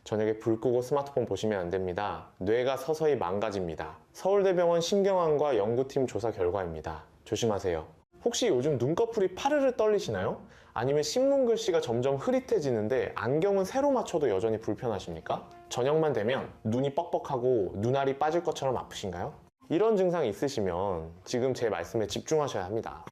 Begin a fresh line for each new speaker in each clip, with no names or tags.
저녁에 불 끄고 스마트폰 보시면 안 됩니다. 뇌가 서서히 망가집니다. 서울대병원 신경학과 연구팀 조사 결과입니다. 조심하세요. 혹시 요즘 눈꺼풀이 파르르 떨리시나요? 아니면 신문 글씨가 점점 흐릿해지는데 안경은 새로 맞춰도 여전히 불편하십니까? 저녁만 되면 눈이 뻑뻑하고 눈알이 빠질 것처럼 아프신가요? 이런 증상이 있으시면 지금 제 말씀에 집중하셔야 합니다.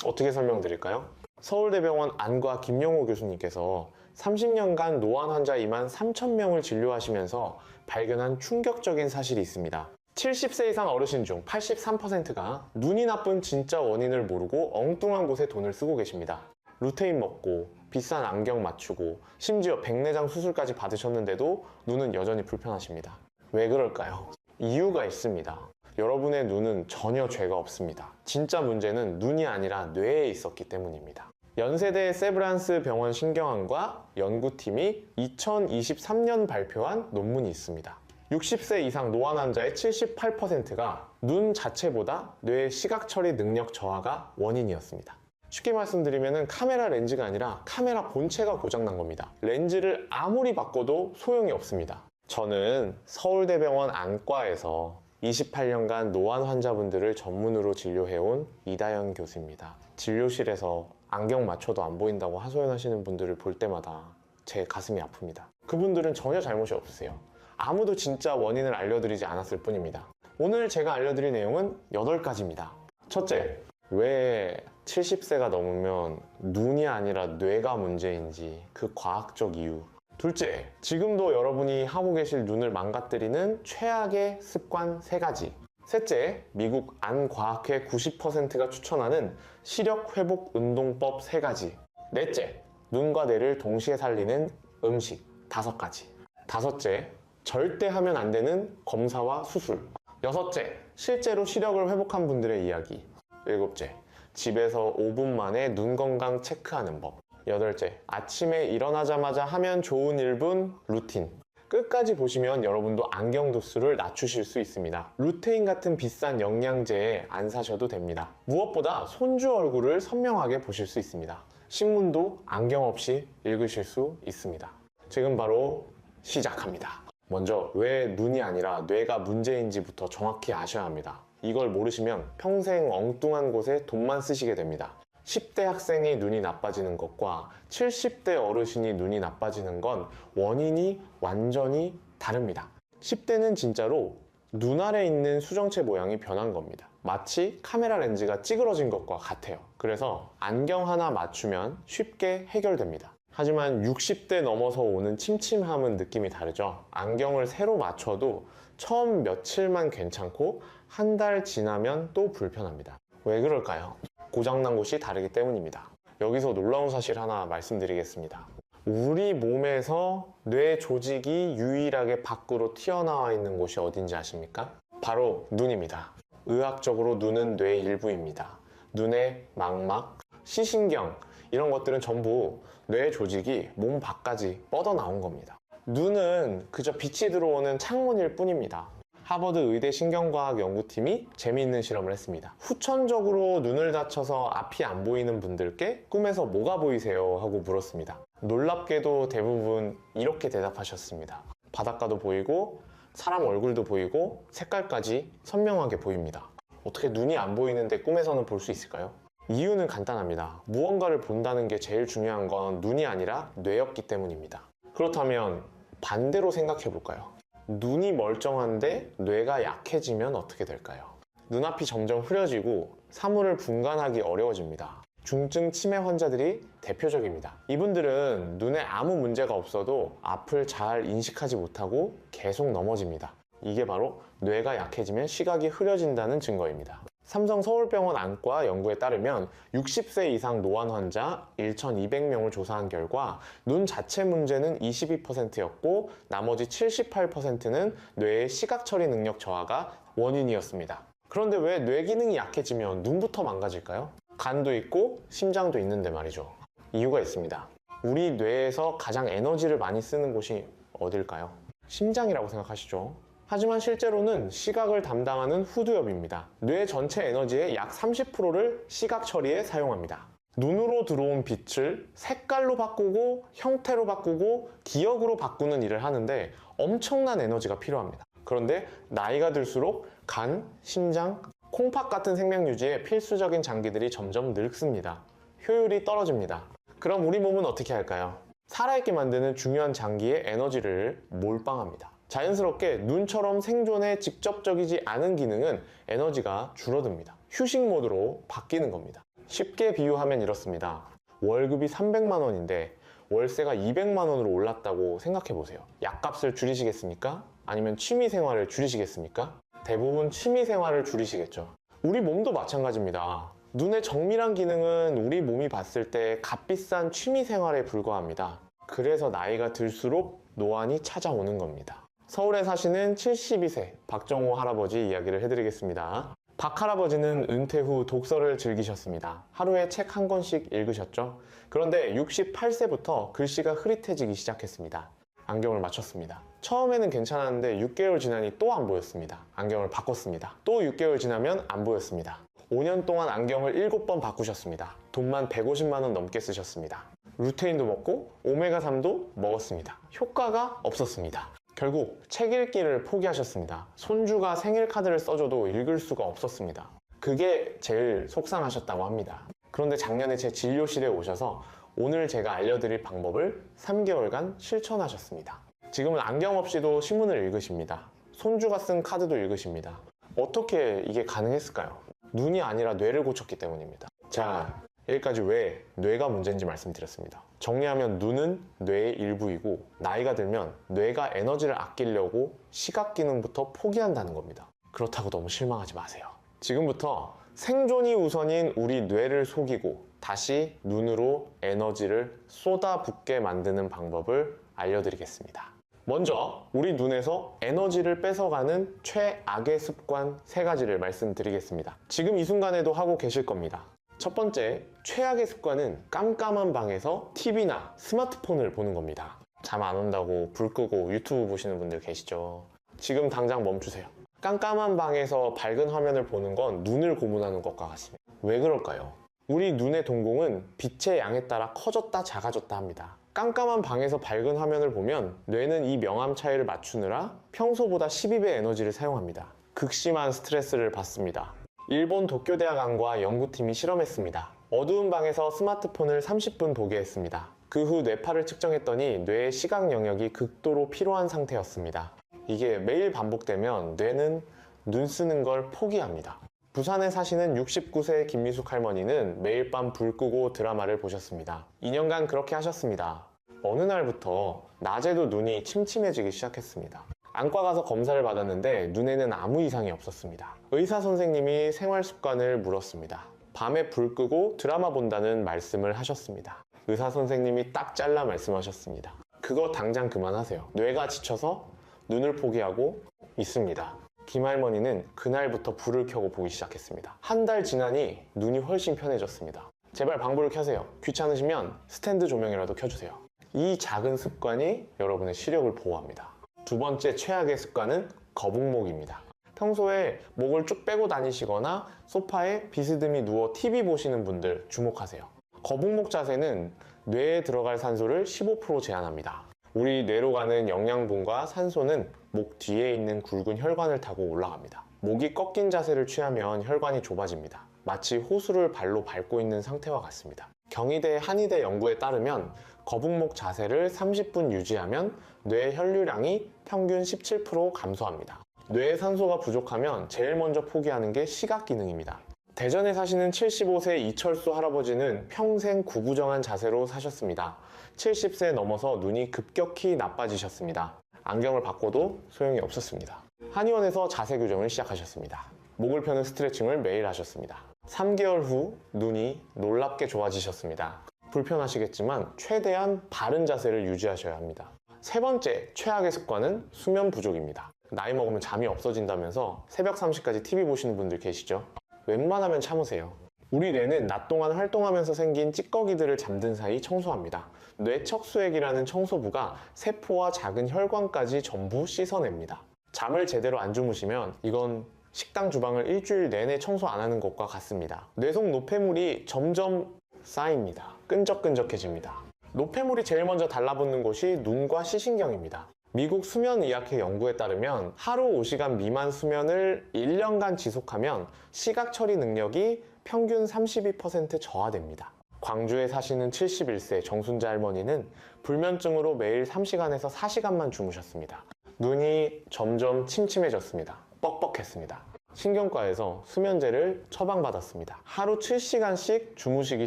어떻게 설명드릴까요? 서울대병원 안과 김영호 교수님께서 30년간 노안 환자 2만 3천 명을 진료하시면서 발견한 충격적인 사실이 있습니다. 70세 이상 어르신 중 83%가 눈이 나쁜 진짜 원인을 모르고 엉뚱한 곳에 돈을 쓰고 계십니다. 루테인 먹고 비싼 안경 맞추고 심지어 백내장 수술까지 받으셨는데도 눈은 여전히 불편하십니다. 왜 그럴까요? 이유가 있습니다. 여러분의 눈은 전혀 죄가 없습니다. 진짜 문제는 눈이 아니라 뇌에 있었기 때문입니다. 연세대 세브란스 병원 신경학과 연구팀이 2023년 발표한 논문이 있습니다. 60세 이상 노안 환자의 78%가 눈 자체보다 뇌의 시각 처리 능력 저하가 원인이었습니다. 쉽게 말씀드리면 카메라 렌즈가 아니라 카메라 본체가 고장난 겁니다. 렌즈를 아무리 바꿔도 소용이 없습니다. 저는 서울대병원 안과에서 28년간 노안 환자분들을 전문으로 진료해온 이다현 교수입니다. 진료실에서 안경 맞춰도 안 보인다고 하소연하시는 분들을 볼 때마다 제 가슴이 아픕니다. 그분들은 전혀 잘못이 없으세요. 아무도 진짜 원인을 알려드리지 않았을 뿐입니다. 오늘 제가 알려드릴 내용은 8가지입니다. 첫째, 왜 70세가 넘으면 눈이 아니라 뇌가 문제인지 그 과학적 이유. 둘째, 지금도 여러분이 하고 계실 눈을 망가뜨리는 최악의 습관 3가지. 셋째, 미국 안과학회 90%가 추천하는 시력 회복 운동법 3가지. 넷째, 눈과 뇌를 동시에 살리는 음식 5가지. 다섯째, 절대 하면 안 되는 검사와 수술. 여섯째, 실제로 시력을 회복한 분들의 이야기. 일곱째, 집에서 5분 만에 눈 건강 체크하는 법. 여덟째, 아침에 일어나자마자 하면 좋은 1분 루틴. 끝까지 보시면 여러분도 안경 도수를 낮추실 수 있습니다. 루테인 같은 비싼 영양제 안 사셔도 됩니다. 무엇보다 손주 얼굴을 선명하게 보실 수 있습니다. 신문도 안경 없이 읽으실 수 있습니다. 지금 바로 시작합니다. 먼저 왜 눈이 아니라 뇌가 문제인지부터 정확히 아셔야 합니다. 이걸 모르시면 평생 엉뚱한 곳에 돈만 쓰시게 됩니다. 10대 학생이 눈이 나빠지는 것과 70대 어르신이 눈이 나빠지는 건 원인이 완전히 다릅니다. 10대는 진짜로 눈 아래 있는 수정체 모양이 변한 겁니다. 마치 카메라 렌즈가 찌그러진 것과 같아요. 그래서 안경 하나 맞추면 쉽게 해결됩니다. 하지만 60대 넘어서 오는 침침함은 느낌이 다르죠. 안경을 새로 맞춰도 처음 며칠만 괜찮고 한 달 지나면 또 불편합니다. 왜 그럴까요? 고장난 곳이 다르기 때문입니다. 여기서 놀라운 사실 하나 말씀드리겠습니다. 우리 몸에서 뇌 조직이 유일하게 밖으로 튀어나와 있는 곳이 어딘지 아십니까? 바로 눈입니다. 의학적으로 눈은 뇌의 일부입니다. 눈의 망막, 시신경 이런 것들은 전부 뇌 조직이 몸 밖까지 뻗어나온 겁니다. 눈은 그저 빛이 들어오는 창문일 뿐입니다. 하버드 의대 신경과학 연구팀이 재미있는 실험을 했습니다. 후천적으로 눈을 다쳐서 앞이 안 보이는 분들께 꿈에서 뭐가 보이세요? 하고 물었습니다. 놀랍게도 대부분 이렇게 대답하셨습니다. 바닷가도 보이고 사람 얼굴도 보이고 색깔까지 선명하게 보입니다. 어떻게 눈이 안 보이는데 꿈에서는 볼 수 있을까요? 이유는 간단합니다. 무언가를 본다는 게 제일 중요한 건 눈이 아니라 뇌였기 때문입니다. 그렇다면 반대로 생각해 볼까요? 눈이 멀쩡한데 뇌가 약해지면 어떻게 될까요? 눈앞이 점점 흐려지고 사물을 분간하기 어려워집니다. 중증 치매 환자들이 대표적입니다. 이분들은 눈에 아무 문제가 없어도 앞을 잘 인식하지 못하고 계속 넘어집니다. 이게 바로 뇌가 약해지면 시각이 흐려진다는 증거입니다. 삼성 서울병원 안과 연구에 따르면 60세 이상 노안 환자 1,200명을 조사한 결과 눈 자체 문제는 22%였고 나머지 78%는 뇌의 시각 처리 능력 저하가 원인이었습니다. 그런데 왜 뇌 기능이 약해지면 눈부터 망가질까요? 간도 있고 심장도 있는데 말이죠. 이유가 있습니다. 우리 뇌에서 가장 에너지를 많이 쓰는 곳이 어딜까요? 심장이라고 생각하시죠? 하지만 실제로는 시각을 담당하는 후두엽입니다. 뇌 전체 에너지의 약 30%를 시각 처리에 사용합니다. 눈으로 들어온 빛을 색깔로 바꾸고 형태로 바꾸고 기억으로 바꾸는 일을 하는데 엄청난 에너지가 필요합니다. 그런데 나이가 들수록 간, 심장, 콩팥 같은 생명 유지에 필수적인 장기들이 점점 늙습니다. 효율이 떨어집니다. 그럼 우리 몸은 어떻게 할까요? 살아있게 만드는 중요한 장기의 에너지를 몰빵합니다. 자연스럽게 눈처럼 생존에 직접적이지 않은 기능은 에너지가 줄어듭니다. 휴식 모드로 바뀌는 겁니다. 쉽게 비유하면 이렇습니다. 월급이 300만 원인데 월세가 200만 원으로 올랐다고 생각해 보세요. 약값을 줄이시겠습니까? 아니면 취미 생활을 줄이시겠습니까? 대부분 취미 생활을 줄이시겠죠. 우리 몸도 마찬가지입니다. 눈의 정밀한 기능은 우리 몸이 봤을 때 값비싼 취미 생활에 불과합니다. 그래서 나이가 들수록 노안이 찾아오는 겁니다. 서울에 사시는 72세 박정호 할아버지 이야기를 해드리겠습니다. 박 할아버지는 은퇴 후 독서를 즐기셨습니다. 하루에 책 한 권씩 읽으셨죠? 그런데 68세부터 글씨가 흐릿해지기 시작했습니다. 안경을 맞췄습니다. 처음에는 괜찮았는데 6개월 지나니 또 안 보였습니다. 안경을 바꿨습니다. 또 6개월 지나면 안 보였습니다. 5년 동안 안경을 7번 바꾸셨습니다. 돈만 150만 원 넘게 쓰셨습니다. 루테인도 먹고 오메가3도 먹었습니다. 효과가 없었습니다. 결국 책 읽기를 포기하셨습니다. 손주가 생일 카드를 써줘도 읽을 수가 없었습니다. 그게 제일 속상하셨다고 합니다. 그런데 작년에 제 진료실에 오셔서 오늘 제가 알려드릴 방법을 3개월간 실천하셨습니다. 지금은 안경 없이도 신문을 읽으십니다. 손주가 쓴 카드도 읽으십니다. 어떻게 이게 가능했을까요? 눈이 아니라 뇌를 고쳤기 때문입니다. 자, 여기까지 왜 뇌가 문제인지 말씀드렸습니다. 정리하면 눈은 뇌의 일부이고 나이가 들면 뇌가 에너지를 아끼려고 시각 기능부터 포기한다는 겁니다. 그렇다고 너무 실망하지 마세요. 지금부터 생존이 우선인 우리 뇌를 속이고 다시 눈으로 에너지를 쏟아붓게 만드는 방법을 알려드리겠습니다. 먼저 우리 눈에서 에너지를 뺏어가는 최악의 습관 3가지를 말씀드리겠습니다. 지금 이 순간에도 하고 계실 겁니다. 첫 번째, 최악의 습관은 깜깜한 방에서 TV나 스마트폰을 보는 겁니다. 잠 안 온다고 불 끄고 유튜브 보시는 분들 계시죠? 지금 당장 멈추세요. 깜깜한 방에서 밝은 화면을 보는 건 눈을 고문하는 것과 같습니다. 왜 그럴까요? 우리 눈의 동공은 빛의 양에 따라 커졌다 작아졌다 합니다. 깜깜한 방에서 밝은 화면을 보면 뇌는 이 명암 차이를 맞추느라 평소보다 12배 에너지를 사용합니다. 극심한 스트레스를 받습니다. 일본 도쿄대학원과 연구팀이 실험했습니다. 어두운 방에서 스마트폰을 30분 보게 했습니다. 그 후 뇌파를 측정했더니 뇌의 시각 영역이 극도로 피로한 상태였습니다. 이게 매일 반복되면 뇌는 눈 쓰는 걸 포기합니다. 부산에 사시는 69세 김미숙 할머니는 매일 밤 불 끄고 드라마를 보셨습니다. 2년간 그렇게 하셨습니다. 어느 날부터 낮에도 눈이 침침해지기 시작했습니다. 안과 가서 검사를 받았는데 눈에는 아무 이상이 없었습니다. 의사 선생님이 생활 습관을 물었습니다. 밤에 불 끄고 드라마 본다는 말씀을 하셨습니다. 의사 선생님이 딱 잘라 말씀하셨습니다. 그거 당장 그만하세요. 뇌가 지쳐서 눈을 포기하고 있습니다. 김할머니는 그날부터 불을 켜고 보기 시작했습니다. 한 달 지나니 눈이 훨씬 편해졌습니다. 제발 방불을 켜세요. 귀찮으시면 스탠드 조명이라도 켜주세요. 이 작은 습관이 여러분의 시력을 보호합니다. 두 번째 최악의 습관은 거북목입니다. 평소에 목을 쭉 빼고 다니시거나 소파에 비스듬히 누워 TV 보시는 분들 주목하세요. 거북목 자세는 뇌에 들어갈 산소를 15% 제한합니다. 우리 뇌로 가는 영양분과 산소는 목 뒤에 있는 굵은 혈관을 타고 올라갑니다. 목이 꺾인 자세를 취하면 혈관이 좁아집니다. 마치 호수를 발로 밟고 있는 상태와 같습니다. 경희대 한의대 연구에 따르면 거북목 자세를 30분 유지하면 뇌 혈류량이 평균 17% 감소합니다. 뇌에 산소가 부족하면 제일 먼저 포기하는 게 시각 기능입니다. 대전에 사시는 75세 이철수 할아버지는 평생 구부정한 자세로 사셨습니다. 70세 넘어서 눈이 급격히 나빠지셨습니다. 안경을 바꿔도 소용이 없었습니다. 한의원에서 자세 교정을 시작하셨습니다. 목을 펴는 스트레칭을 매일 하셨습니다. 3개월 후 눈이 놀랍게 좋아지셨습니다. 불편하시겠지만 최대한 바른 자세를 유지하셔야 합니다. 세 번째 최악의 습관은 수면 부족입니다. 나이 먹으면 잠이 없어진다면서 새벽 3시까지 TV 보시는 분들 계시죠? 웬만하면 참으세요. 우리 뇌는 낮 동안 활동하면서 생긴 찌꺼기들을 잠든 사이 청소합니다. 뇌척수액이라는 청소부가 세포와 작은 혈관까지 전부 씻어냅니다. 잠을 제대로 안 주무시면 이건 식당 주방을 일주일 내내 청소 안 하는 것과 같습니다. 뇌 속 노폐물이 점점 쌓입니다. 끈적끈적해집니다. 노폐물이 제일 먼저 달라붙는 곳이 눈과 시신경입니다. 미국 수면의학회 연구에 따르면 하루 5시간 미만 수면을 1년간 지속하면 시각 처리 능력이 평균 32% 저하됩니다. 광주에 사시는 71세 정순자 할머니는 불면증으로 매일 3시간에서 4시간만 주무셨습니다. 눈이 점점 침침해졌습니다. 뻑뻑했습니다. 신경과에서 수면제를 처방받았습니다. 하루 7시간씩 주무시기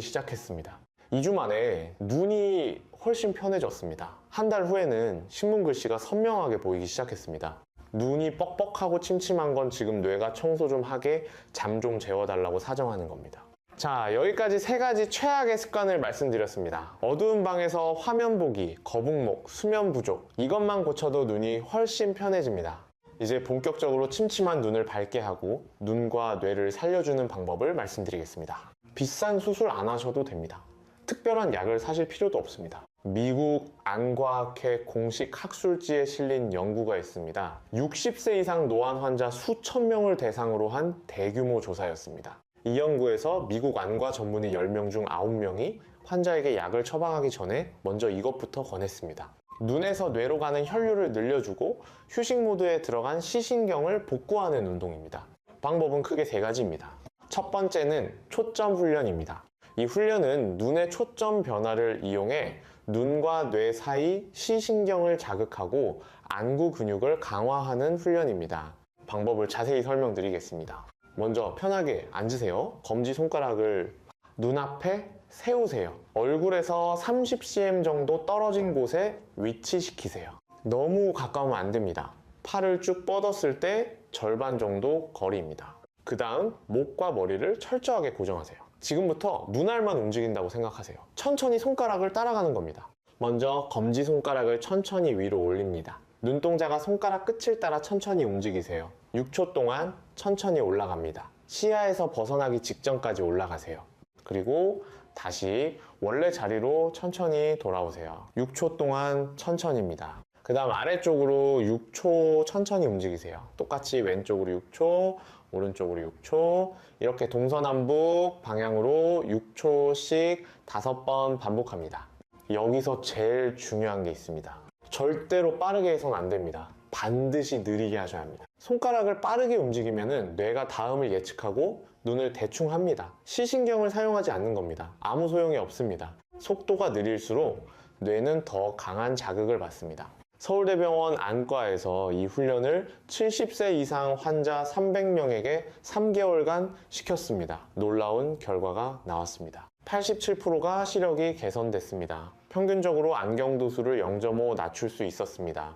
시작했습니다. 2주 만에 눈이 훨씬 편해졌습니다. 한 달 후에는 신문 글씨가 선명하게 보이기 시작했습니다. 눈이 뻑뻑하고 침침한 건 지금 뇌가 청소 좀 하게 잠 좀 재워달라고 사정하는 겁니다. 자, 여기까지 3가지 최악의 습관을 말씀드렸습니다. 어두운 방에서 화면 보기, 거북목, 수면 부족, 이것만 고쳐도 눈이 훨씬 편해집니다. 이제 본격적으로 침침한 눈을 밝게 하고 눈과 뇌를 살려주는 방법을 말씀드리겠습니다. 비싼 수술 안 하셔도 됩니다. 특별한 약을 사실 필요도 없습니다. 미국 안과학회 공식 학술지에 실린 연구가 있습니다. 60세 이상 노안 환자 수천 명을 대상으로 한 대규모 조사였습니다. 이 연구에서 미국 안과 전문의 10명 중 9명이 환자에게 약을 처방하기 전에 먼저 이것부터 권했습니다. 눈에서 뇌로 가는 혈류를 늘려주고 휴식 모드에 들어간 시신경을 복구하는 운동입니다. 방법은 크게 3가지입니다. 첫 번째는 초점 훈련입니다. 이 훈련은 눈의 초점 변화를 이용해 눈과 뇌 사이 시신경을 자극하고 안구 근육을 강화하는 훈련입니다. 방법을 자세히 설명드리겠습니다. 먼저 편하게 앉으세요. 검지손가락을 눈앞에 세우세요. 얼굴에서 30cm 정도 떨어진 곳에 위치시키세요. 너무 가까우면 안 됩니다. 팔을 쭉 뻗었을 때 절반 정도 거리입니다. 그 다음 목과 머리를 철저하게 고정하세요. 지금부터 눈알만 움직인다고 생각하세요. 천천히 손가락을 따라가는 겁니다. 먼저 검지손가락을 천천히 위로 올립니다. 눈동자가 손가락 끝을 따라 천천히 움직이세요. 6초 동안 천천히 올라갑니다. 시야에서 벗어나기 직전까지 올라가세요. 그리고 다시 원래 자리로 천천히 돌아오세요. 6초 동안 천천히입니다. 그 다음 아래쪽으로 6초 천천히 움직이세요. 똑같이 왼쪽으로 6초, 오른쪽으로 6초, 이렇게 동서남북 방향으로 6초씩 5번 반복합니다. 여기서 제일 중요한 게 있습니다. 절대로 빠르게 해서는 안 됩니다. 반드시 느리게 하셔야 합니다. 손가락을 빠르게 움직이면 뇌가 다음을 예측하고 눈을 대충 합니다. 시신경을 사용하지 않는 겁니다. 아무 소용이 없습니다. 속도가 느릴수록 뇌는 더 강한 자극을 받습니다. 서울대병원 안과에서 이 훈련을 70세 이상 환자 300명에게 3개월간 시켰습니다. 놀라운 결과가 나왔습니다. 87%가 시력이 개선됐습니다. 평균적으로 안경 도수를 0.5 낮출 수 있었습니다.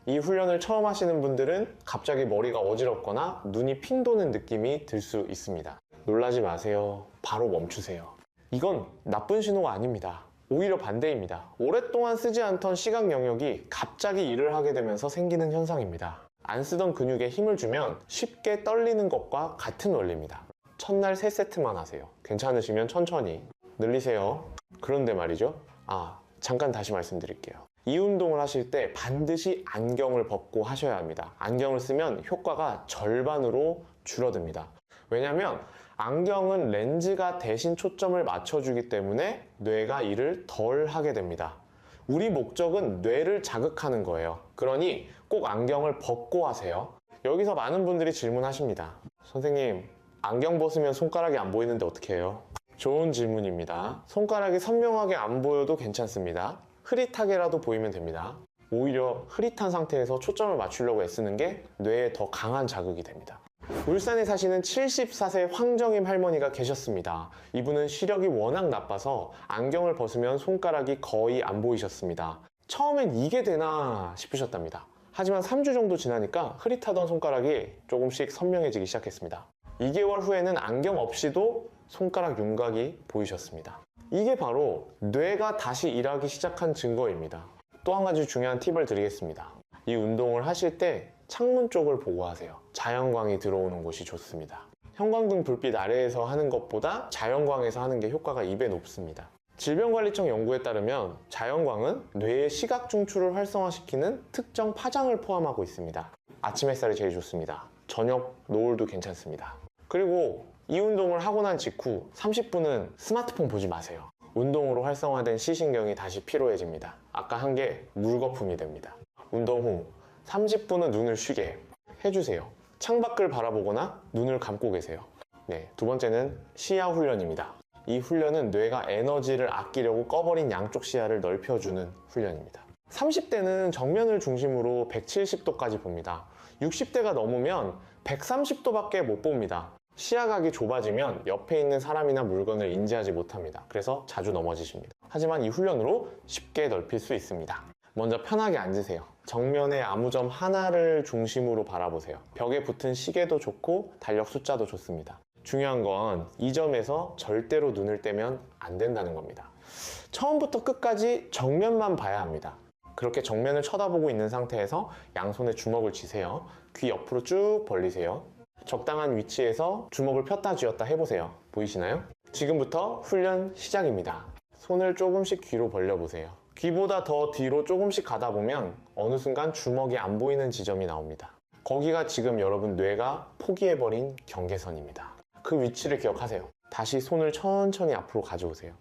이 훈련을 처음 하시는 분들은 갑자기 머리가 어지럽거나 눈이 핑 도는 느낌이 들 수 있습니다. 놀라지 마세요. 바로 멈추세요. 이건 나쁜 신호가 아닙니다. 오히려 반대입니다. 오랫동안 쓰지 않던 시각 영역이 갑자기 일을 하게 되면서 생기는 현상입니다. 안 쓰던 근육에 힘을 주면 쉽게 떨리는 것과 같은 원리입니다. 첫날 3세트만 하세요. 괜찮으시면 천천히 늘리세요. 그런데 말이죠. 잠깐 다시 말씀드릴게요. 이 운동을 하실 때 반드시 안경을 벗고 하셔야 합니다. 안경을 쓰면 효과가 절반으로 줄어듭니다. 왜냐하면 안경은 렌즈가 대신 초점을 맞춰주기 때문에 뇌가 일을 덜 하게 됩니다. 우리 목적은 뇌를 자극하는 거예요. 그러니 꼭 안경을 벗고 하세요. 여기서 많은 분들이 질문하십니다. 선생님, 안경 벗으면 손가락이 안 보이는데 어떻게 해요? 좋은 질문입니다. 손가락이 선명하게 안 보여도 괜찮습니다. 흐릿하게라도 보이면 됩니다. 오히려 흐릿한 상태에서 초점을 맞추려고 애쓰는 게 뇌에 더 강한 자극이 됩니다. 울산에 사시는 74세 황정임 할머니가 계셨습니다. 이분은 시력이 워낙 나빠서 안경을 벗으면 손가락이 거의 안 보이셨습니다. 처음엔 이게 되나 싶으셨답니다. 하지만 3주 정도 지나니까 흐릿하던 손가락이 조금씩 선명해지기 시작했습니다. 2개월 후에는 안경 없이도 손가락 윤곽이 보이셨습니다. 이게 바로 뇌가 다시 일하기 시작한 증거입니다. 또 한 가지 중요한 팁을 드리겠습니다. 이 운동을 하실 때 창문 쪽을 보고 하세요. 자연광이 들어오는 곳이 좋습니다. 형광등 불빛 아래에서 하는 것보다 자연광에서 하는 게 효과가 2배 높습니다. 질병관리청 연구에 따르면 자연광은 뇌의 시각 중추를 활성화시키는 특정 파장을 포함하고 있습니다. 아침 햇살이 제일 좋습니다. 저녁 노을도 괜찮습니다. 그리고 이 운동을 하고 난 직후 30분은 스마트폰 보지 마세요. 운동으로 활성화된 시신경이 다시 피로해집니다. 아까 한 게 물거품이 됩니다. 운동 후 30분은 눈을 쉬게 해주세요. 창밖을 바라보거나 눈을 감고 계세요. 네, 두 번째는 시야 훈련입니다. 이 훈련은 뇌가 에너지를 아끼려고 꺼버린 양쪽 시야를 넓혀주는 훈련입니다. 30대는 정면을 중심으로 170도까지 봅니다. 60대가 넘으면 130도밖에 못 봅니다. 시야각이 좁아지면 옆에 있는 사람이나 물건을 인지하지 못합니다. 그래서 자주 넘어지십니다. 하지만 이 훈련으로 쉽게 넓힐 수 있습니다. 먼저 편하게 앉으세요. 정면에 아무 점 하나를 중심으로 바라보세요. 벽에 붙은 시계도 좋고 달력 숫자도 좋습니다. 중요한 건 이 점에서 절대로 눈을 떼면 안 된다는 겁니다. 처음부터 끝까지 정면만 봐야 합니다. 그렇게 정면을 쳐다보고 있는 상태에서 양손에 주먹을 쥐세요. 귀 옆으로 쭉 벌리세요. 적당한 위치에서 주먹을 폈다 쥐었다 해보세요. 보이시나요? 지금부터 훈련 시작입니다. 손을 조금씩 귀로 벌려보세요. 귀보다 더 뒤로 조금씩 가다 보면 어느 순간 주먹이 안 보이는 지점이 나옵니다. 거기가 지금 여러분 뇌가 포기해버린 경계선입니다. 그 위치를 기억하세요. 다시 손을 천천히 앞으로 가져오세요.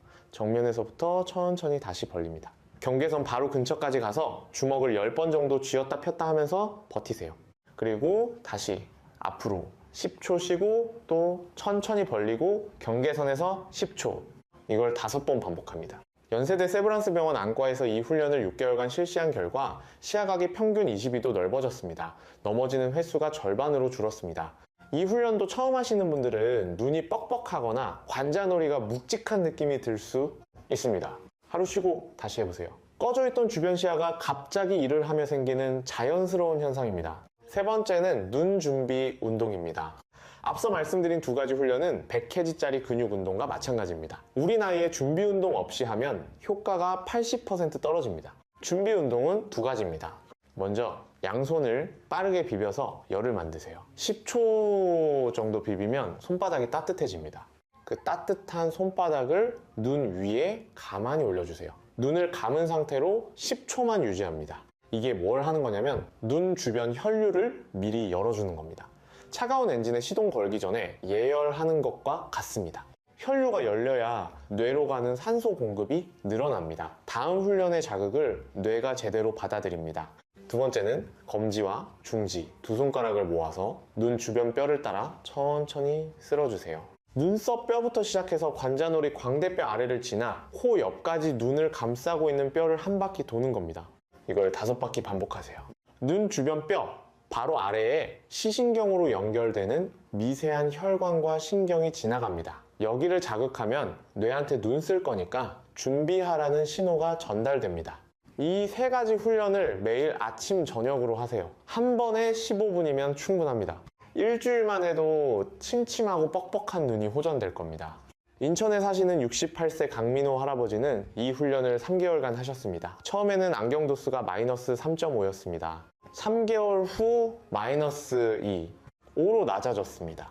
정면에서부터 천천히 다시 벌립니다. 경계선 바로 근처까지 가서 주먹을 10번 정도 쥐었다 폈다 하면서 버티세요. 그리고 다시 앞으로 10초 쉬고 또 천천히 벌리고 경계선에서 10초. 이걸 5번 반복합니다. 연세대 세브란스 병원 안과에서 이 훈련을 6개월간 실시한 결과 시야각이 평균 22도 넓어졌습니다. 넘어지는 횟수가 절반으로 줄었습니다. 이 훈련도 처음 하시는 분들은 눈이 뻑뻑하거나 관자놀이가 묵직한 느낌이 들 수 있습니다. 하루 쉬고 다시 해보세요. 꺼져있던 주변 시야가 갑자기 일을 하며 생기는 자연스러운 현상입니다. 세 번째는 눈 준비 운동입니다. 앞서 말씀드린 두 가지 훈련은 100kg짜리 근육 운동과 마찬가지입니다. 우리 나이에 준비 운동 없이 하면 효과가 80% 떨어집니다. 준비 운동은 두 가지입니다. 먼저 양손을 빠르게 비벼서 열을 만드세요. 10초 정도 비비면 손바닥이 따뜻해집니다. 그 따뜻한 손바닥을 눈 위에 가만히 올려주세요. 눈을 감은 상태로 10초만 유지합니다. 이게 뭘 하는 거냐면 눈 주변 혈류를 미리 열어주는 겁니다. 차가운 엔진에 시동 걸기 전에 예열하는 것과 같습니다. 혈류가 열려야 뇌로 가는 산소 공급이 늘어납니다. 다음 훈련의 자극을 뇌가 제대로 받아들입니다. 두 번째는 검지와 중지 두 손가락을 모아서 눈 주변 뼈를 따라 천천히 쓸어주세요. 눈썹 뼈부터 시작해서 관자놀이 광대뼈 아래를 지나 코 옆까지 눈을 감싸고 있는 뼈를 한 바퀴 도는 겁니다. 이걸 5바퀴 반복하세요. 눈 주변 뼈 바로 아래에 시신경으로 연결되는 미세한 혈관과 신경이 지나갑니다. 여기를 자극하면 뇌한테 눈 쓸 거니까 준비하라는 신호가 전달됩니다. 이 세 가지 훈련을 매일 아침 저녁으로 하세요. 한 번에 15분이면 충분합니다. 일주일만 해도 침침하고 뻑뻑한 눈이 호전될 겁니다. 인천에 사시는 68세 강민호 할아버지는 이 훈련을 3개월간 하셨습니다. 처음에는 안경 도수가 마이너스 3.5였습니다. 3개월 후 마이너스 2, 5로 낮아졌습니다.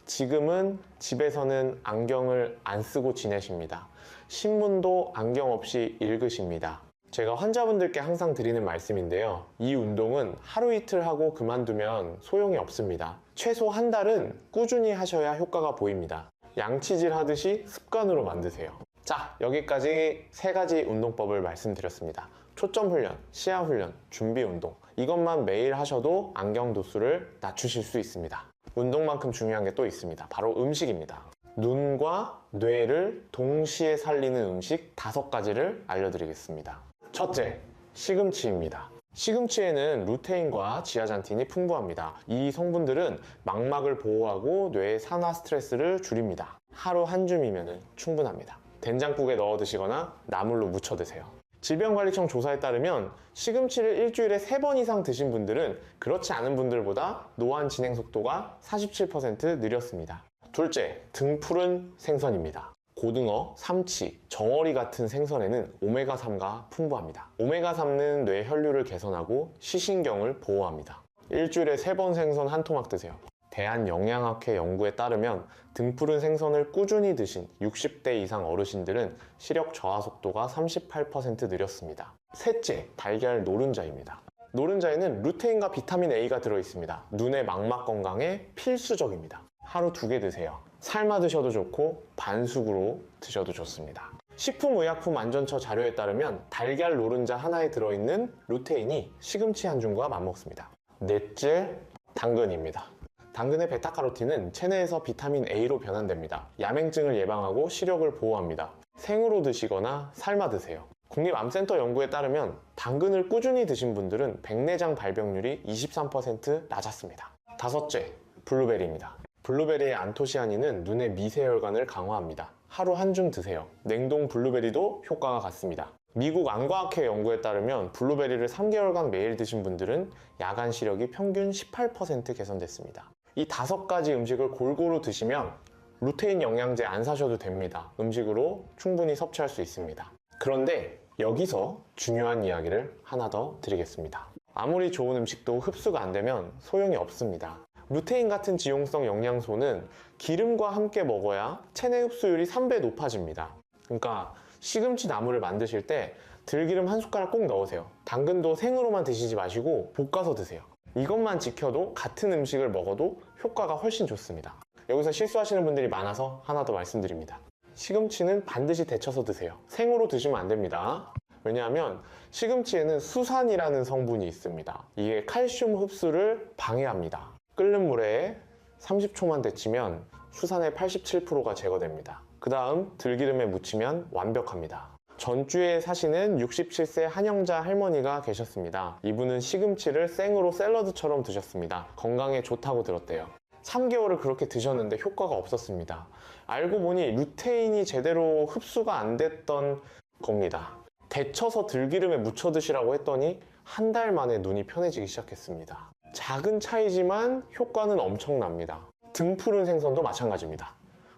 지금은 집에서는 안경을 안 쓰고 지내십니다. 신문도 안경 없이 읽으십니다. 제가 환자분들께 항상 드리는 말씀인데요. 이 운동은 하루 이틀 하고 그만두면 소용이 없습니다. 최소 한 달은 꾸준히 하셔야 효과가 보입니다. 양치질 하듯이 습관으로 만드세요. 자, 여기까지 세 가지 운동법을 말씀드렸습니다. 초점 훈련, 시야 훈련, 준비 운동. 이것만 매일 하셔도 안경 도수를 낮추실 수 있습니다. 운동만큼 중요한 게 또 있습니다. 바로 음식입니다. 눈과 뇌를 동시에 살리는 음식 5가지를 알려드리겠습니다. 첫째, 시금치입니다. 시금치에는 루테인과 지아잔틴이 풍부합니다. 이 성분들은 망막을 보호하고 뇌의 산화 스트레스를 줄입니다. 하루 한 줌이면 충분합니다. 된장국에 넣어 드시거나 나물로 무쳐 드세요. 질병관리청 조사에 따르면 시금치를 일주일에 3번 이상 드신 분들은 그렇지 않은 분들보다 노안 진행 속도가 47% 느렸습니다. 둘째, 등푸른 생선입니다. 고등어, 삼치, 정어리 같은 생선에는 오메가3가 풍부합니다. 오메가3는 뇌 혈류를 개선하고 시신경을 보호합니다. 일주일에 3번 생선 한 토막 드세요. 대한영양학회 연구에 따르면 등푸른 생선을 꾸준히 드신 60대 이상 어르신들은 시력 저하 속도가 38% 느렸습니다. 셋째, 달걀 노른자입니다. 노른자에는 루테인과 비타민 A가 들어있습니다. 눈의 망막 건강에 필수적입니다. 하루 2개 드세요. 삶아 드셔도 좋고 반숙으로 드셔도 좋습니다. 식품의약품안전처 자료에 따르면 달걀 노른자 하나에 들어있는 루테인이 시금치 한 줌과 맞먹습니다. 넷째, 당근입니다. 당근의 베타카로틴은 체내에서 비타민 A로 변환됩니다. 야맹증을 예방하고 시력을 보호합니다. 생으로 드시거나 삶아 드세요. 국립암센터 연구에 따르면 당근을 꾸준히 드신 분들은 백내장 발병률이 23% 낮았습니다. 다섯째, 블루베리입니다. 블루베리의 안토시아닌은 눈의 미세혈관을 강화합니다. 하루 한 줌 드세요. 냉동 블루베리도 효과가 같습니다. 미국 안과학회 연구에 따르면 블루베리를 3개월간 매일 드신 분들은 야간 시력이 평균 18% 개선됐습니다. 이 5가지 음식을 골고루 드시면 루테인 영양제 안 사셔도 됩니다. 음식으로 충분히 섭취할 수 있습니다. 그런데 여기서 중요한 이야기를 하나 더 드리겠습니다. 아무리 좋은 음식도 흡수가 안 되면 소용이 없습니다. 루테인 같은 지용성 영양소는 기름과 함께 먹어야 체내 흡수율이 3배 높아집니다. 그러니까 시금치 나물을 만드실 때 들기름 한 숟가락 꼭 넣으세요. 당근도 생으로만 드시지 마시고 볶아서 드세요. 이것만 지켜도 같은 음식을 먹어도 효과가 훨씬 좋습니다. 여기서 실수하시는 분들이 많아서 하나 더 말씀드립니다. 시금치는 반드시 데쳐서 드세요. 생으로 드시면 안 됩니다. 왜냐하면 시금치에는 수산이라는 성분이 있습니다. 이게 칼슘 흡수를 방해합니다. 끓는 물에 30초만 데치면 수산의 87%가 제거됩니다. 그 다음 들기름에 묻히면 완벽합니다. 전주에 사시는 67세 한영자 할머니가 계셨습니다. 이분은 시금치를 생으로 샐러드처럼 드셨습니다. 건강에 좋다고 들었대요. 3개월을 그렇게 드셨는데 효과가 없었습니다. 알고 보니 루테인이 제대로 흡수가 안 됐던 겁니다. 데쳐서 들기름에 묻혀 드시라고 했더니 한 달 만에 눈이 편해지기 시작했습니다. 작은 차이지만 효과는 엄청납니다. 등푸른 생선도 마찬가지입니다.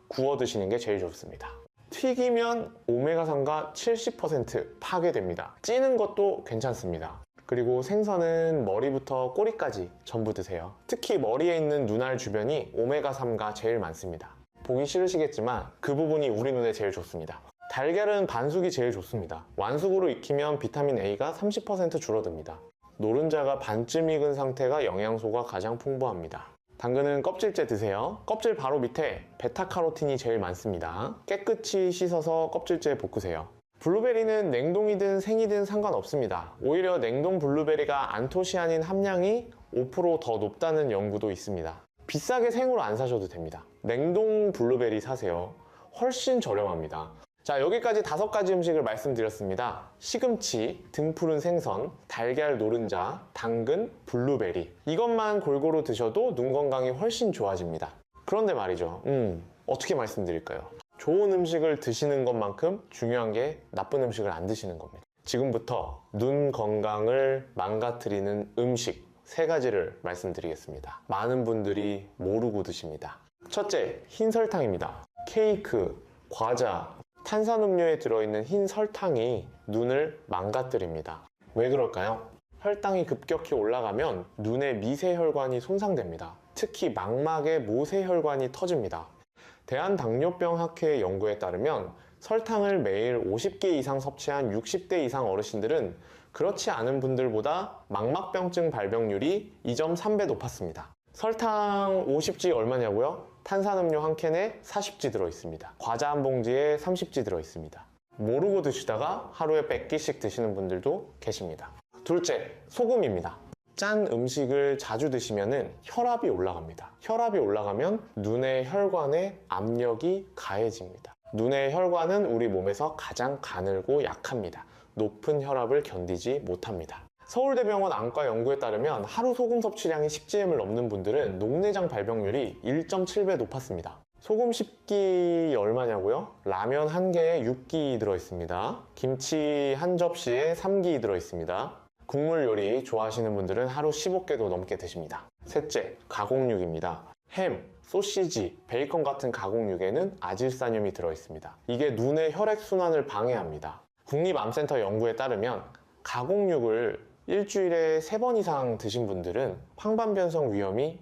구워 드시는 게 제일 좋습니다. 튀기면 오메가3가 70% 파괴됩니다. 찌는 것도 괜찮습니다. 그리고 생선은 머리부터 꼬리까지 전부 드세요. 특히 머리에 있는 눈알 주변이 오메가3가 제일 많습니다. 보기 싫으시겠지만 그 부분이 우리 눈에 제일 좋습니다. 달걀은 반숙이 제일 좋습니다. 완숙으로 익히면 비타민 A가 30% 줄어듭니다. 노른자가 반쯤 익은 상태가 영양소가 가장 풍부합니다. 당근은 껍질째 드세요. 껍질 바로 밑에 베타카로틴이 제일 많습니다. 깨끗이 씻어서 껍질째 볶으세요. 블루베리는 냉동이든 생이든 상관없습니다. 오히려 냉동 블루베리가 안토시아닌 함량이 5% 더 높다는 연구도 있습니다. 비싸게 생으로 안 사셔도 됩니다. 냉동 블루베리 사세요. 훨씬 저렴합니다. 자, 여기까지 5가지 음식을 말씀드렸습니다. 시금치, 등푸른 생선, 달걀 노른자, 당근, 블루베리. 이것만 골고루 드셔도 눈 건강이 훨씬 좋아집니다. 그런데 말이죠. 어떻게 말씀드릴까요? 좋은 음식을 드시는 것만큼 중요한 게 나쁜 음식을 안 드시는 겁니다. 지금부터 눈 건강을 망가뜨리는 음식 3가지를 말씀드리겠습니다. 많은 분들이 모르고 드십니다. 첫째, 흰 설탕입니다. 케이크, 과자, 탄산음료에 들어있는 흰 설탕이 눈을 망가뜨립니다. 왜 그럴까요? 혈당이 급격히 올라가면 눈의 미세혈관이 손상됩니다. 특히 망막의 모세혈관이 터집니다. 대한당뇨병학회 연구에 따르면 설탕을 매일 50개 이상 섭취한 60대 이상 어르신들은 그렇지 않은 분들보다 망막병증 발병률이 2.3배 높았습니다. 설탕 50G 얼마냐고요? 탄산음료 한 캔에 40G 들어있습니다. 과자 한 봉지에 30G 들어있습니다. 모르고 드시다가 하루에 100개씩 드시는 분들도 계십니다. 둘째, 소금입니다. 짠 음식을 자주 드시면 혈압이 올라갑니다. 혈압이 올라가면 눈의 혈관에 압력이 가해집니다. 눈의 혈관은 우리 몸에서 가장 가늘고 약합니다. 높은 혈압을 견디지 못합니다. 서울대병원 안과 연구에 따르면 하루 소금 섭취량이 10g을 넘는 분들은 녹내장 발병률이 1.7배 높았습니다. 소금 10기 얼마냐고요? 라면 한 개에 6기 들어있습니다. 김치 한 접시에 3기 들어있습니다. 국물 요리 좋아하시는 분들은 하루 15개도 넘게 드십니다. 셋째, 가공육입니다. 햄, 소시지, 베이컨 같은 가공육에는 아질사늄이 들어있습니다. 이게 눈의 혈액순환을 방해합니다. 국립암센터 연구에 따르면 가공육을 일주일에 3번 이상 드신 분들은 황반변성 위험이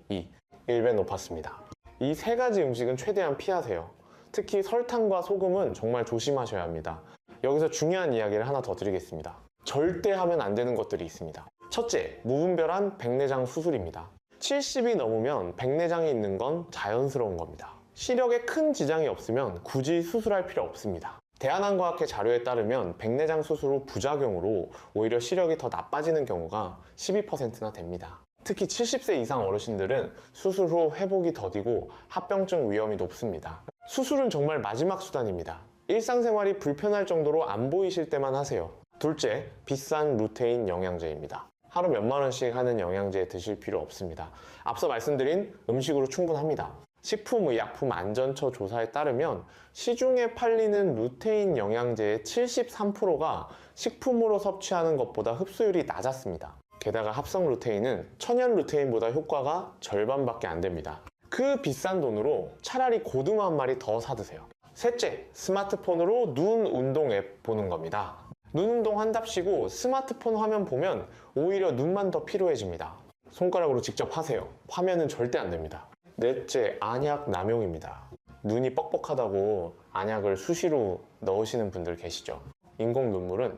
1배 높았습니다. 이 3가지 음식은 최대한 피하세요. 특히 설탕과 소금은 정말 조심하셔야 합니다. 여기서 중요한 이야기를 하나 더 드리겠습니다. 절대 하면 안 되는 것들이 있습니다. 첫째, 무분별한 백내장 수술입니다. 70이 넘으면 백내장이 있는 건 자연스러운 겁니다. 시력에 큰 지장이 없으면 굳이 수술할 필요 없습니다. 대한안과학회 자료에 따르면 백내장 수술 후 부작용으로 오히려 시력이 더 나빠지는 경우가 12%나 됩니다. 특히 70세 이상 어르신들은 수술 후 회복이 더디고 합병증 위험이 높습니다. 수술은 정말 마지막 수단입니다. 일상생활이 불편할 정도로 안 보이실 때만 하세요. 둘째, 비싼 루테인 영양제입니다. 하루 몇만 원씩 하는 영양제 드실 필요 없습니다. 앞서 말씀드린 음식으로 충분합니다. 식품의약품안전처 조사에 따르면 시중에 팔리는 루테인 영양제의 73%가 식품으로 섭취하는 것보다 흡수율이 낮았습니다. 게다가 합성 루테인은 천연 루테인보다 효과가 절반밖에 안 됩니다. 그 비싼 돈으로 차라리 고등어 한 마리 더 사드세요. 셋째, 스마트폰으로 눈 운동 앱 보는 겁니다. 눈 운동 한답시고 스마트폰 화면 보면 오히려 눈만 더 피로해집니다. 손가락으로 직접 하세요. 화면은 절대 안 됩니다. 넷째, 안약 남용입니다. 눈이 뻑뻑하다고 안약을 수시로 넣으시는 분들 계시죠? 인공 눈물은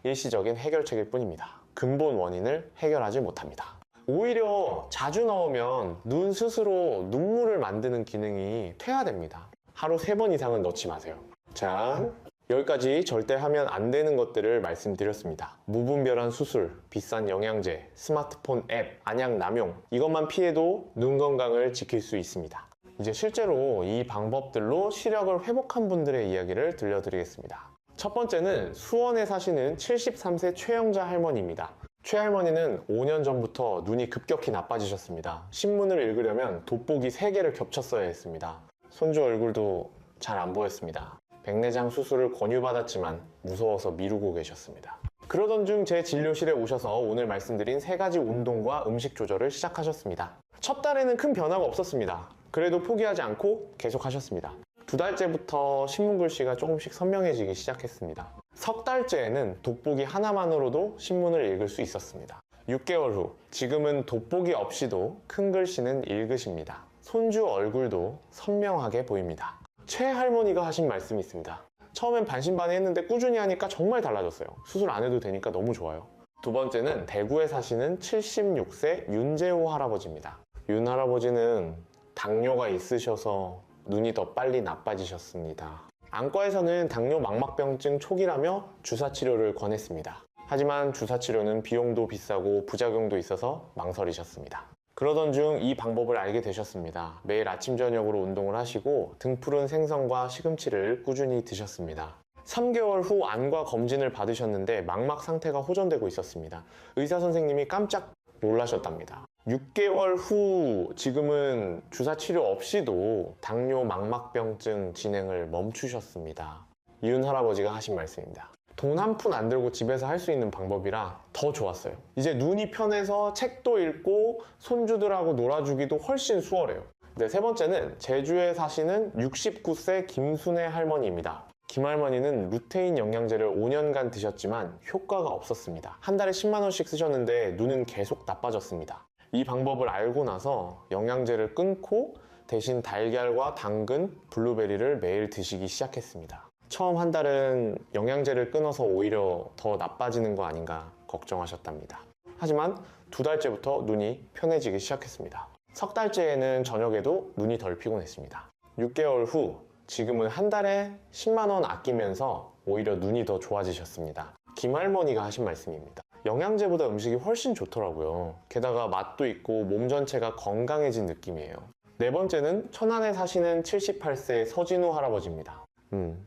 일시적인 해결책일 뿐입니다. 근본 원인을 해결하지 못합니다. 오히려 자주 넣으면 눈 스스로 눈물을 만드는 기능이 퇴화됩니다. 하루 3번 이상은 넣지 마세요. 자, 여기까지 절대 하면 안 되는 것들을 말씀드렸습니다. 무분별한 수술, 비싼 영양제, 스마트폰 앱, 안약 남용, 이것만 피해도 눈 건강을 지킬 수 있습니다. 이제 실제로 이 방법들로 시력을 회복한 분들의 이야기를 들려드리겠습니다. 첫 번째는 수원에 사시는 73세 최영자 할머니입니다. 최 할머니는 5년 전부터 눈이 급격히 나빠지셨습니다. 신문을 읽으려면 돋보기 3개를 겹쳤어야 했습니다. 손주 얼굴도 잘 안 보였습니다. 백내장 수술을 권유받았지만 무서워서 미루고 계셨습니다. 그러던 중 제 진료실에 오셔서 오늘 말씀드린 3가지 운동과 음식 조절을 시작하셨습니다. 첫 달에는 큰 변화가 없었습니다. 그래도 포기하지 않고 계속 하셨습니다. 2달째부터 신문 글씨가 조금씩 선명해지기 시작했습니다. 석 달째에는 돋보기 하나만으로도 신문을 읽을 수 있었습니다. 6개월 후, 지금은 돋보기 없이도 큰 글씨는 읽으십니다. 손주 얼굴도 선명하게 보입니다. 최 할머니가 하신 말씀이 있습니다. 처음엔 반신반의했는데 꾸준히 하니까 정말 달라졌어요. 수술 안 해도 되니까 너무 좋아요. 두 번째는 대구에 사시는 76세 윤재호 할아버지입니다. 윤 할아버지는 당뇨가 있으셔서 눈이 더 빨리 나빠지셨습니다. 안과에서는 당뇨 망막병증 초기라며 주사치료를 권했습니다. 하지만 주사치료는 비용도 비싸고 부작용도 있어서 망설이셨습니다. 그러던 중 이 방법을 알게 되셨습니다. 매일 아침 저녁으로 운동을 하시고 등푸른 생선과 시금치를 꾸준히 드셨습니다. 3개월 후 안과 검진을 받으셨는데 망막 상태가 호전되고 있었습니다. 의사 선생님이 깜짝 놀라셨답니다. 6개월 후 지금은 주사 치료 없이도 당뇨 망막병증 진행을 멈추셨습니다. 윤 할아버지가 하신 말씀입니다. 돈 한 푼 안 들고 집에서 할 수 있는 방법이라 더 좋았어요. 이제 눈이 편해서 책도 읽고 손주들하고 놀아주기도 훨씬 수월해요. 네, 세 번째는 제주에 사시는 69세 김순애 할머니입니다. 김 할머니는 루테인 영양제를 5년간 드셨지만 효과가 없었습니다. 한 달에 10만 원씩 쓰셨는데 눈은 계속 나빠졌습니다. 이 방법을 알고 나서 영양제를 끊고 대신 달걀과 당근, 블루베리를 매일 드시기 시작했습니다. 처음 한 달은 영양제를 끊어서 오히려 더 나빠지는 거 아닌가 걱정하셨답니다. 하지만 2달째부터 눈이 편해지기 시작했습니다. 석 달째에는 저녁에도 눈이 덜 피곤했습니다. 6개월 후 지금은 한 달에 10만 원 아끼면서 오히려 눈이 더 좋아지셨습니다. 김 할머니가 하신 말씀입니다. 영양제보다 음식이 훨씬 좋더라고요. 게다가 맛도 있고 몸 전체가 건강해진 느낌이에요. 네 번째는 천안에 사시는 78세 서진우 할아버지입니다.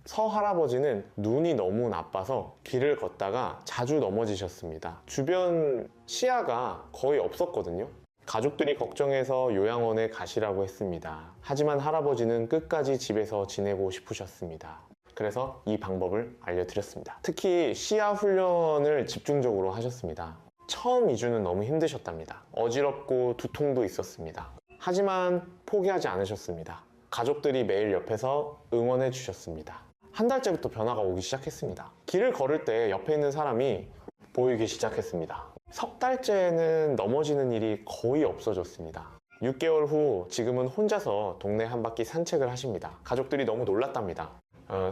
서 할아버지는 눈이 너무 나빠서 길을 걷다가 자주 넘어지셨습니다. 주변 시야가 거의 없었거든요. 가족들이 걱정해서 요양원에 가시라고 했습니다. 하지만 할아버지는 끝까지 집에서 지내고 싶으셨습니다. 그래서 이 방법을 알려드렸습니다. 특히 시야 훈련을 집중적으로 하셨습니다. 처음 2주는 너무 힘드셨답니다. 어지럽고 두통도 있었습니다. 하지만 포기하지 않으셨습니다. 가족들이 매일 옆에서 응원해 주셨습니다. 한 달째부터 변화가 오기 시작했습니다. 길을 걸을 때 옆에 있는 사람이 보이기 시작했습니다. 석 달째에는 넘어지는 일이 거의 없어졌습니다. 6개월 후 지금은 혼자서 동네 한 바퀴 산책을 하십니다. 가족들이 너무 놀랐답니다.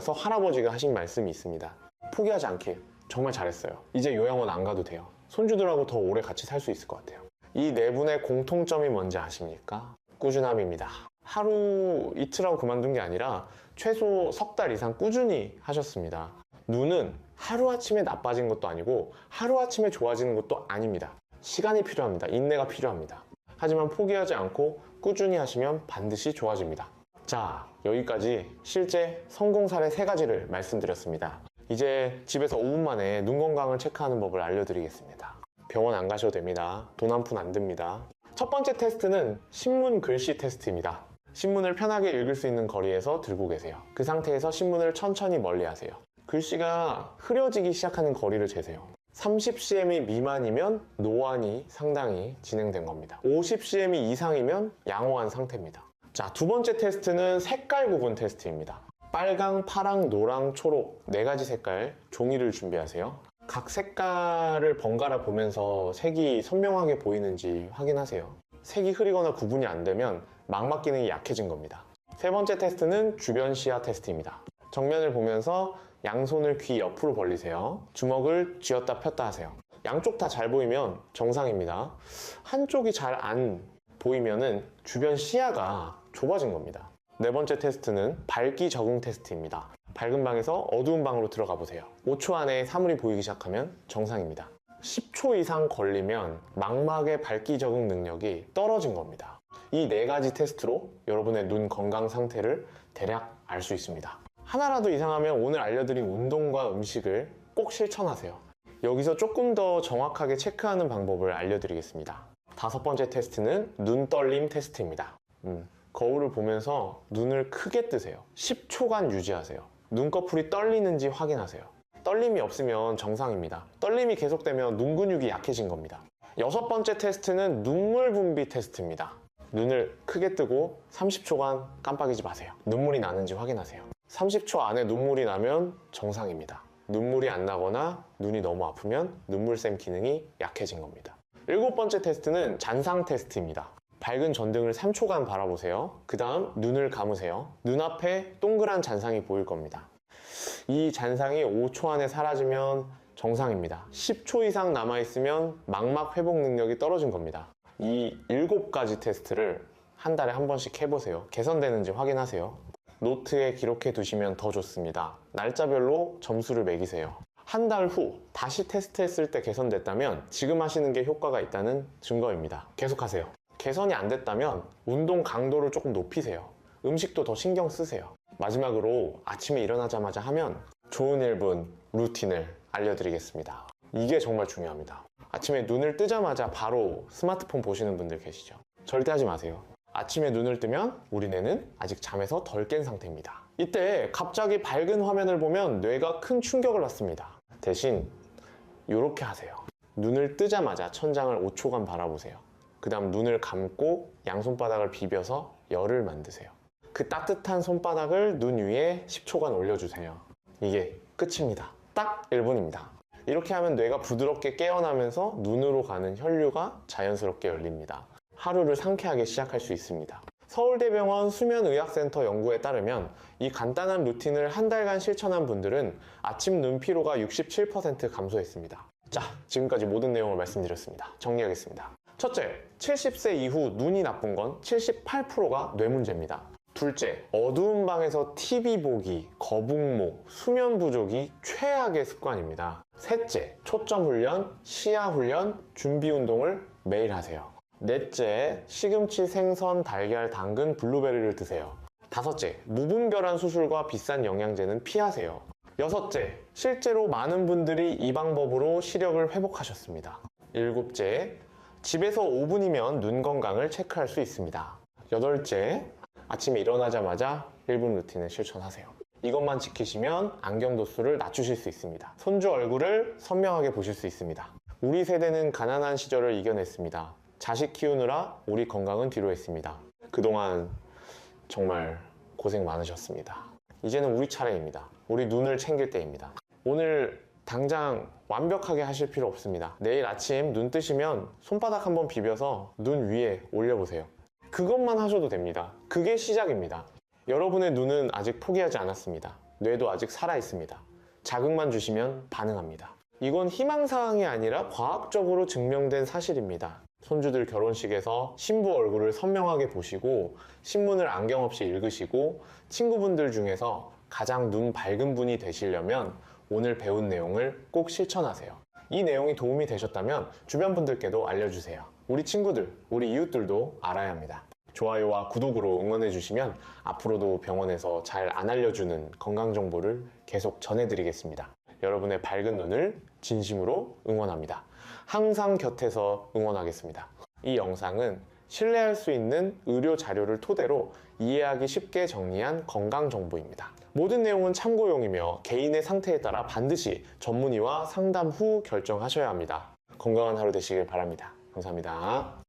서 할아버지가 하신 말씀이 있습니다. 포기하지 않길 정말 잘했어요. 이제 요양원 안 가도 돼요. 손주들하고 더 오래 같이 살 수 있을 것 같아요. 이 네 분의 공통점이 뭔지 아십니까? 꾸준함입니다. 하루 이틀하고 그만둔 게 아니라 최소 석 달 이상 꾸준히 하셨습니다. 눈은 하루아침에 나빠진 것도 아니고 하루아침에 좋아지는 것도 아닙니다. 시간이 필요합니다. 인내가 필요합니다. 하지만 포기하지 않고 꾸준히 하시면 반드시 좋아집니다. 자, 여기까지 실제 성공 사례 3가지를 말씀드렸습니다. 이제 집에서 5분 만에 눈 건강을 체크하는 법을 알려드리겠습니다. 병원 안 가셔도 됩니다. 돈 한 푼 안 듭니다. 첫 번째 테스트는 신문 글씨 테스트입니다. 신문을 편하게 읽을 수 있는 거리에서 들고 계세요. 그 상태에서 신문을 천천히 멀리 하세요. 글씨가 흐려지기 시작하는 거리를 재세요. 30cm 미만이면 노안이 상당히 진행된 겁니다. 50cm 이상이면 양호한 상태입니다. 자, 두 번째 테스트는 색깔 구분 테스트입니다. 빨강, 파랑, 노랑, 초록 4가지 색깔 종이를 준비하세요. 각 색깔을 번갈아 보면서 색이 선명하게 보이는지 확인하세요. 색이 흐리거나 구분이 안 되면 망막 기능이 약해진 겁니다. 세 번째 테스트는 주변 시야 테스트입니다. 정면을 보면서 양손을 귀 옆으로 벌리세요. 주먹을 쥐었다 폈다 하세요. 양쪽 다 잘 보이면 정상입니다. 한쪽이 잘 안 보이면은 주변 시야가 좁아진 겁니다. 네 번째 테스트는 밝기 적응 테스트입니다. 밝은 방에서 어두운 방으로 들어가 보세요. 5초 안에 사물이 보이기 시작하면 정상입니다. 10초 이상 걸리면 망막의 밝기 적응 능력이 떨어진 겁니다. 이 4가지 테스트로 여러분의 눈 건강 상태를 대략 알 수 있습니다. 하나라도 이상하면 오늘 알려드린 운동과 음식을 꼭 실천하세요. 여기서 조금 더 정확하게 체크하는 방법을 알려드리겠습니다. 5번째 테스트는 눈 떨림 테스트입니다. 거울을 보면서 눈을 크게 뜨세요. 10초간 유지하세요. 눈꺼풀이 떨리는지 확인하세요. 떨림이 없으면 정상입니다. 떨림이 계속되면 눈 근육이 약해진 겁니다. 6번째 테스트는 눈물 분비 테스트입니다. 눈을 크게 뜨고 30초간 깜빡이지 마세요. 눈물이 나는지 확인하세요. 30초 안에 눈물이 나면 정상입니다. 눈물이 안 나거나 눈이 너무 아프면 눈물샘 기능이 약해진 겁니다. 7번째 테스트는 잔상 테스트입니다. 밝은 전등을 3초간 바라보세요. 그 다음 눈을 감으세요. 눈앞에 동그란 잔상이 보일 겁니다. 이 잔상이 5초 안에 사라지면 정상입니다. 10초 이상 남아있으면 망막 회복 능력이 떨어진 겁니다. 이 7가지 테스트를 한 달에 한 번씩 해보세요. 개선되는지 확인하세요. 노트에 기록해 두시면 더 좋습니다. 날짜별로 점수를 매기세요. 한 달 후 다시 테스트했을 때 개선됐다면 지금 하시는 게 효과가 있다는 증거입니다. 계속하세요. 개선이 안 됐다면 운동 강도를 조금 높이세요. 음식도 더 신경 쓰세요. 마지막으로 아침에 일어나자마자 하면 좋은 1분 루틴을 알려드리겠습니다. 이게 정말 중요합니다. 아침에 눈을 뜨자마자 바로 스마트폰 보시는 분들 계시죠? 절대 하지 마세요. 아침에 눈을 뜨면 우리 뇌는 아직 잠에서 덜 깬 상태입니다. 이때 갑자기 밝은 화면을 보면 뇌가 큰 충격을 받습니다. 대신 이렇게 하세요. 눈을 뜨자마자 천장을 5초간 바라보세요. 그 다음 눈을 감고 양손바닥을 비벼서 열을 만드세요. 그 따뜻한 손바닥을 눈 위에 10초간 올려주세요. 이게 끝입니다. 딱 1분입니다. 이렇게 하면 뇌가 부드럽게 깨어나면서 눈으로 가는 혈류가 자연스럽게 열립니다. 하루를 상쾌하게 시작할 수 있습니다. 서울대병원 수면의학센터 연구에 따르면 이 간단한 루틴을 한 달간 실천한 분들은 아침 눈 피로가 67% 감소했습니다. 자, 지금까지 모든 내용을 말씀드렸습니다. 정리하겠습니다. 첫째, 70세 이후 눈이 나쁜 건 78%가 뇌 문제입니다. 둘째, 어두운 방에서 TV 보기, 거북목, 수면 부족이 최악의 습관입니다. 셋째, 초점 훈련, 시야 훈련, 준비 운동을 매일 하세요. 넷째, 시금치, 생선, 달걀, 당근, 블루베리를 드세요. 다섯째, 무분별한 수술과 비싼 영양제는 피하세요. 여섯째, 실제로 많은 분들이 이 방법으로 시력을 회복하셨습니다. 일곱째, 집에서 5분이면 눈 건강을 체크할 수 있습니다. 여덟째, 아침에 일어나자마자 1분 루틴을 실천하세요. 이것만 지키시면 안경 도수를 낮추실 수 있습니다. 손주 얼굴을 선명하게 보실 수 있습니다. 우리 세대는 가난한 시절을 이겨냈습니다. 자식 키우느라 우리 건강은 뒤로 했습니다. 그동안 정말 고생 많으셨습니다. 이제는 우리 차례입니다. 우리 눈을 챙길 때입니다. 오늘 당장 완벽하게 하실 필요 없습니다. 내일 아침 눈 뜨시면 손바닥 한번 비벼서 눈 위에 올려보세요. 그것만 하셔도 됩니다. 그게 시작입니다. 여러분의 눈은 아직 포기하지 않았습니다. 뇌도 아직 살아있습니다. 자극만 주시면 반응합니다. 이건 희망사항이 아니라 과학적으로 증명된 사실입니다. 손주들 결혼식에서 신부 얼굴을 선명하게 보시고 신문을 안경 없이 읽으시고 친구분들 중에서 가장 눈 밝은 분이 되시려면 오늘 배운 내용을 꼭 실천하세요. 이 내용이 도움이 되셨다면 주변 분들께도 알려주세요. 우리 친구들, 우리 이웃들도 알아야 합니다. 좋아요와 구독으로 응원해주시면 앞으로도 병원에서 잘 안 알려주는 건강정보를 계속 전해드리겠습니다. 여러분의 밝은 눈을 진심으로 응원합니다. 항상 곁에서 응원하겠습니다. 이 영상은 신뢰할 수 있는 의료 자료를 토대로 이해하기 쉽게 정리한 건강정보입니다. 모든 내용은 참고용이며 개인의 상태에 따라 반드시 전문의와 상담 후 결정하셔야 합니다. 건강한 하루 되시길 바랍니다. 감사합니다.